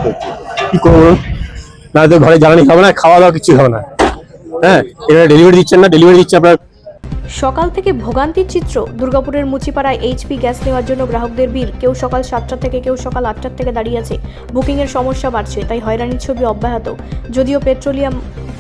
করতে হচ্ছে। কি করবো না, তো ঘরে জ্বালানি খাবে না, খাওয়া দাওয়া কিছু হবে না। হ্যাঁ, এটা ডেলিভারি দিচ্ছেন না, ডেলিভারি দিচ্ছে আপনার। সকাল থেকে ভোগান্তির চিত্র দুর্গাপুরের মুচিপাড়ায় এইচপি গ্যাস নেওয়ার জন্য গ্রাহকদের ভিড়। কেউ সকাল 7টা থেকে, কেউ সকাল 8টার থেকে দাঁড়িয়ে আছে। বুকিংয়ের সমস্যা বাড়ছে, তাই হয়রানির ছবি অব্যাহত। যদিও পেট্রোলিয়াম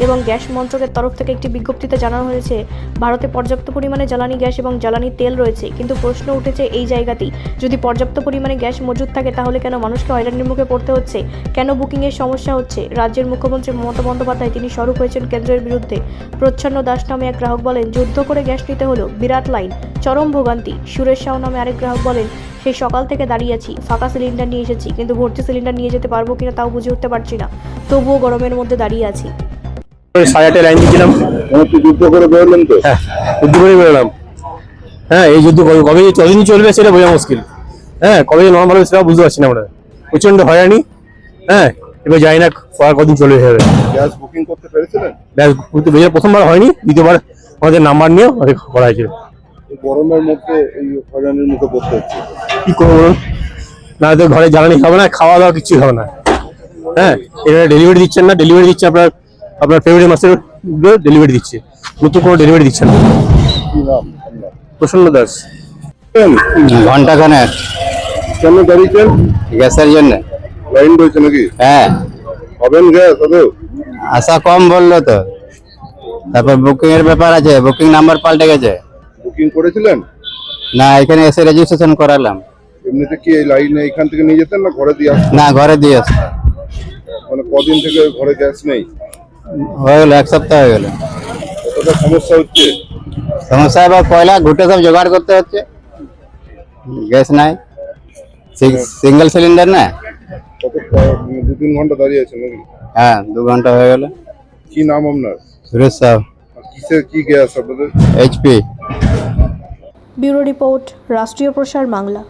এবং গ্যাস মন্ত্রকের তরফ থেকে একটি বিজ্ঞপ্তিতে জানানো হয়েছে ভারতে পর্যাপ্ত পরিমাণে জ্বালানি গ্যাস এবং জ্বালানি তেল রয়েছে, কিন্তু প্রশ্ন উঠেছে এই জায়গাতেই, যদি পর্যাপ্ত পরিমাণে গ্যাস মজুদ থাকে তাহলে কেন মানুষকে হয়রানির মুখে পড়তে হচ্ছে, কেন বুকিংয়ের সমস্যা হচ্ছে। রাজ্যের মুখ্যমন্ত্রী মমতা বন্দ্যোপাধ্যায় তিনি সরব হয়েছেন কেন্দ্রের বিরুদ্ধে। প্রচ্ছন্ন দাস নামে এক গ্রাহক বলেন, যুদ্ধ করে গ্যাস নিতে হলো, বিরাট লাইন, চরম ভোগান্তি। সুরেশ সাউ নামে আরেক গ্রাহক বলেন, সেই সকাল থেকে দাঁড়িয়ে আছি, ফাঁকা সিলিন্ডার নিয়ে এসেছি, কিন্তু ভর্তি সিলিন্ডার নিয়ে যেতে পারবো কিনা তাও বুঝে উঠতে পারছি না, তবুও গরমের মধ্যে দাঁড়িয়ে আছি। 8:30 লাইন দিয়েছিলাম। যুদ্ধ করে বেরোলেন তো? হ্যাঁ, যুদ্ধ করে বেরোলাম। হ্যাঁ, এই যুদ্ধ কবে যে কদিন চলবে সেটা বোঝা মুশকিল। হ্যাঁ, কবে যে নর্মাল হবে সেটাও বুঝতে পারছি না আমরা। প্রচন্ড হয়রানি। হ্যাঁ, এবার যাই না কদিন চলে যাবে। গ্যাস বুকিং করতে পেরেছিলেন? ব্যাস প্রথমবার হয়নি, দ্বিতীয়বার আমাদের নাম্বার নিয়ে করা হয়েছে। এই গরমের মধ্যে এই হয়রানির মুখে পড়তে হচ্ছে। কি করবো না, তো ঘরে জ্বালানি খাবে না, খাওয়া দাওয়া কিছু হবে না। হ্যাঁ, এটা ডেলিভারি দিচ্ছেন না, ডেলিভারি দিচ্ছে আপনার ফেব্রুয়ারি মাসের ডেলিভারি দিচ্ছে, নতুন কোনো ডেলিভারি দিচ্ছেন না। কি নাম আপনার? প্রসন্ন দাস। ঘন্টাখানেক কেন দাঁড়িয়েছেন? গ্যাসের জন্য। লাইন রয়েছে নাকি? হ্যাঁ, হবেন গ্যাস আদৌ? আশা কম বললো তো। তারপর বুকিং এর ব্যাপার আছে, বুকিং নাম্বার পাল্টে গেছে। বুকিং করেছিলেন? না, এখানে এসে রেজিস্ট্রেশন করালাম। এমনিতে কি এই লাইনে এখান থেকে নিয়ে যেতেন না ঘরে দিয়ে আসতেন? না, ঘরে দিয়ে আসতে মানে কদিন থেকে ঘরে গ্যাস নেই? হয়ে গেল, 1 সপ্তাহ হয়ে গেল। কতটা সমস্যা হচ্ছে? সমস্যা এবার কয়লা ঘুটে সব জোগাড় করতে হচ্ছে, গ্যাস নাই, সিঙ্গেল সিলিন্ডার না। কত 2-3 ঘন্টা দাঁড়িয়ে আছেন নাকি? হ্যাঁ, 2 ঘন্টা হয়ে গেল। কি নাম আপনার? সুরেশ সাউ, কিসের কি গ্যাস আপনাদের? এইচপি। ব্যুরো রিপোর্ট, রাষ্ট্রীয় প্রসার বাংলা।